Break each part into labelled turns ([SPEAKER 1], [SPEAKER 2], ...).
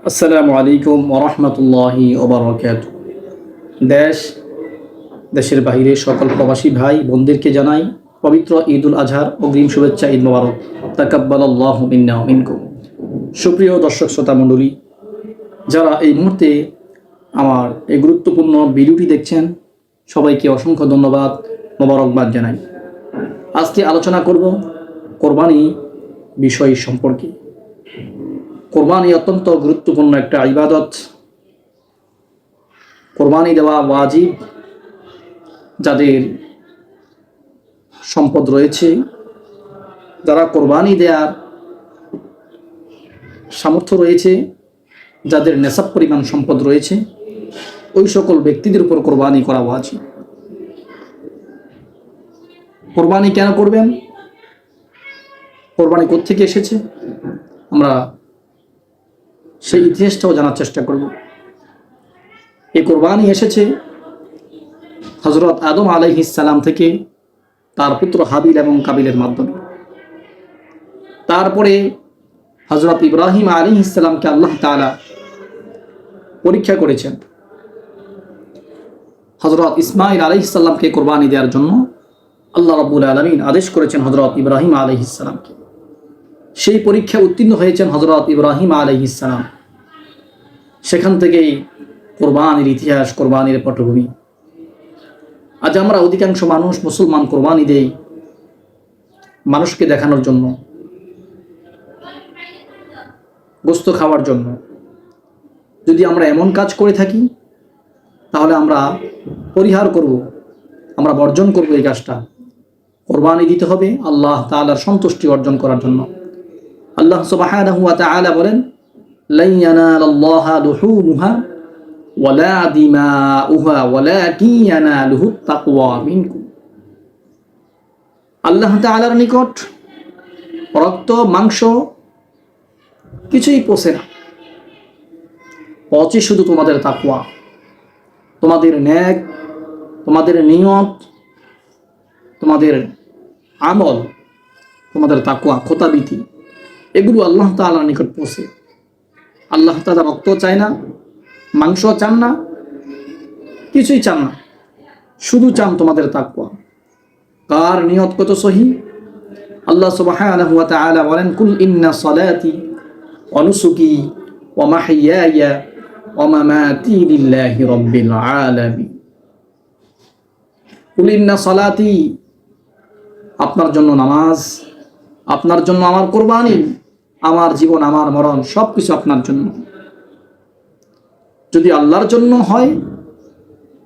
[SPEAKER 1] আসসালামু আলাইকুম ওরহমতুল্লাহি ওবরাকাতুহু। দেশের বাইরে সকল প্রবাসী ভাই বোনদেরকে জানাই পবিত্র ঈদুল আজহার অগ্রিম শুভেচ্ছা। ঈদ মোবারক। তাকাব্বালাল্লাহু মিন্না ওয়া মিনকুম। সুপ্রিয় দর্শক শ্রোতা মণ্ডলী, যারা এই মুহূর্তে আমার এই গুরুত্বপূর্ণ ভিডিওটি দেখছেন, সবাইকে অসংখ্য ধন্যবাদ, মোবারকবাদ জানাই। আজকে আলোচনা করব কোরবানি বিষয় সম্পর্কে। কোরবানি অত্যন্ত গুরুত্বপূর্ণ একটা ইবাদত। কোরবানি দেওয়া ওয়াজিব। যাদের সম্পদ রয়েছে, যারা কোরবানি দেওয়ার সামর্থ্য রয়েছে, যাদের নেশাব পরিমাণ সম্পদ রয়েছে, ওই সকল ব্যক্তিদের উপর কোরবানি করা ওয়াজিব। কোরবানি কেন করবেন? কোরবানি কোত্থেকে এসেছে আমরা সেই ইতিহাসটাও জানার চেষ্টা করব। এই কোরবানি এসেছে হযরত আদম আলাইহিস সালাম থেকে, তার পুত্র হাবিল এবং কাবিলের মাধ্যমে। তারপরে হযরত ইব্রাহিম আলাইহিস সালামকে আল্লাহ তাআলা পরীক্ষা করেছেন। হযরত ইসমাঈল আলাইহিস সালামকে কোরবানি দেওয়ার জন্য আল্লাহ রাব্বুল আলামিন আদেশ করেছেন হযরত ইব্রাহিম আলাইহিস সালামকে। সেই পরীক্ষা উত্তীর্ণ হয়েছেন হযরত ইব্রাহিম আলাইহিস সালাম। সেখান থেকেই কোরবানির ইতিহাস, কোরবানির পটভূমি। আজ আমরা অধিকাংশ মানুষ মুসলমান কোরবানি দেই মানুষকে দেখানোর জন্য, গোশত খাওয়ার জন্য। যদি আমরা এমন কাজ করে থাকি, তাহলে আমরা পরিহার করব, আমরা বর্জন করব এই কাজটা। কোরবানি দিতে হবে আল্লাহ তাআলার সন্তুষ্টি অর্জন করার জন্য। আল্লাহ সুবহানাহু ওয়া তাআলা বলেন, লা ইয়ানালাল্লাহা লুহুমুহা ওয়ালা দিমাউহা ওয়ালাকিন ইয়ানালুহুত তাকওয়া মিনকুম। আল্লাহ তাআলার নিকট রক্ত মাংস কিছুই পৌঁছে না, পৌঁছে শুধু তোমাদের তাকওয়া, তোমাদের নেক, তোমাদের নিয়ত, তোমাদের আমল, তোমাদের তাকওয়া, খোতাবিতি, এগুলো আল্লাহ তাআলার নিকট পৌঁছে। আল্লাহ তাআলা রক্ত চায় না, মাংস চান না, কিছুই চান না, শুধু চান তোমাদের তাকওয়া। কার নিয়ত কত সহি! আল্লাহ সুবহানাহু ওয়া তাআলা বলেন, কুল ইন্না সালাতি ওয়া নুসুকি ওয়া মাহইয়ায়া ওয়া মামাতি লিল্লাহি রাব্বিল আলামিন। কুল ইন্না সালাতি, আপনার জন্য নামাজ, আপনার জন্য আমার কোরবানি, আমার জীবন, আমার মরণ, সব কিছু আপনার জন্য। যদি আল্লাহর জন্য হয়,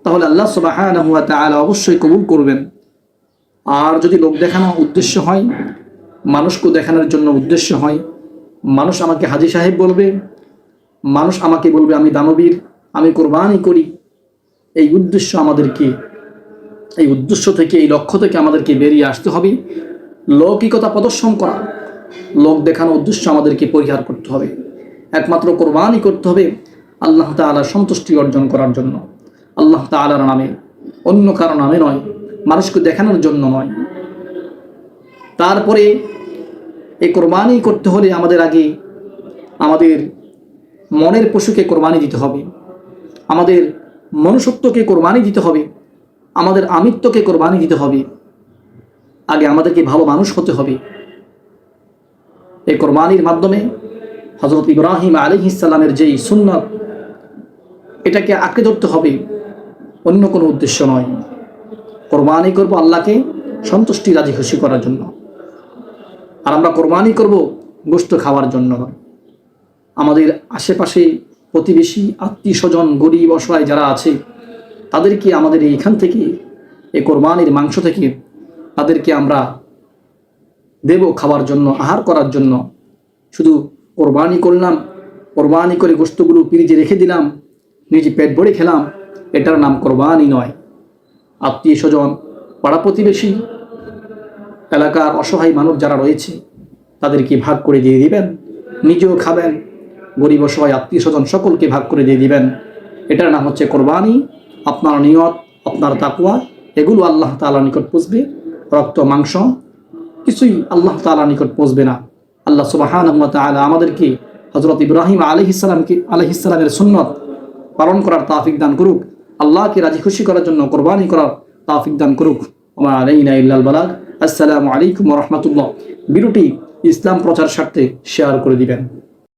[SPEAKER 1] তাহলে আল্লাহ সুবহানাহু ওয়া তাআলা অবশ্যই কবুল করবেন। আর যদি লোক দেখানোর উদ্দেশ্য হয়, মানুষকে দেখানোর জন্য উদ্দেশ্য হয়, মানুষ আমাকে হাজী সাহেব বলবে, মানুষ আমাকে বলবে আমি দানবীর, আমি কোরবানি করি, এই উদ্দেশ্য আমাদেরকে, এই উদ্দেশ্য থেকে, এই লক্ষ্য থেকে আমাদেরকে বেরিয়ে আসতে হবে। লৌকিকতা প্রদর্শন করা, লোক দেখানোর উদ্দেশ্য আমাদেরকে পরিহার করতে হবে। একমাত্র কোরবানি করতে হবে আল্লাহ তাআলার সন্তুষ্টি অর্জন করার জন্য, আল্লাহ তাআলার নামে, অন্য কারো নামে নয়, মানুষকে দেখানোর জন্য নয়। তারপরে এই কোরবানি করতে হলে আমাদের আগে আমাদের মনের পশুকে কোরবানি দিতে হবে, আমাদের মনুষ্যত্বকে কোরবানি দিতে হবে, আমাদের আমিত্বকে কোরবানি দিতে হবে। আগে আমাদেরকে ভালো মানুষ হতে হবে। এই কোরবানির মাধ্যমে হযরত ইব্রাহিম আলাইহিস সালামের যেই সুন্নাত, এটাকে আঁকড়ে ধরতে হবে, অন্য কোনো উদ্দেশ্য নয়। কোরবানি করব আল্লাহকে সন্তুষ্টি, রাজি খুশি করার জন্য। আর আমরা কোরবানি করব গোশত খাওয়ার জন্য নয়। আমাদের আশেপাশে প্রতিবেশী, আত্মীয় স্বজন, গরিব অসহায় যারা আছে, তাদেরকে আমাদের এইখান থেকে, এই কোরবানির মাংস থেকে তাদেরকে আমরা দেব খাওয়ার জন্য, আহার করার জন্য। শুধু কোরবানি করলাম, কোরবানি করে গোশতগুলো ফ্রিজে রেখে দিলাম, নিজে পেট ভরে খেলাম, এটার নাম কোরবানি নয়। আত্মীয় স্বজন, পাড়া প্রতিবেশী, এলাকার অসহায় মানুষ যারা রয়েছে, তাদেরকে ভাগ করে দিয়ে দিবেন, নিজেও খাবেন, গরিব অসহায় আত্মীয় স্বজন সকলকে ভাগ করে দিয়ে দিবেন। এটার নাম হচ্ছে কোরবানি। আপনার নিয়ত, আপনার তাকওয়া, এগুলো আল্লাহ তাআলার নিকট পৌঁছবে। রক্ত মাংস কিছুই আল্লাহ তাআলার নিকট পৌঁছবে না। আল্লাহ সুবহানাহু ওয়া তাআলা আমাদেরকে হযরত ইব্রাহিম আলাইহিস সালামের সুন্নত পালন করার তৌফিক দান করুক। আল্লাহকে রাজি খুশি করার জন্য কোরবানি করার তৌফিক দান করুক। ওয়া আলাইনা ইল্লাল বালাগ। আসসালামু আলাইকুম ওয়া রাহমাতুল্লাহ। ভিডিওটি ইসলাম প্রচার স্বার্থে শেয়ার করে দিবেন।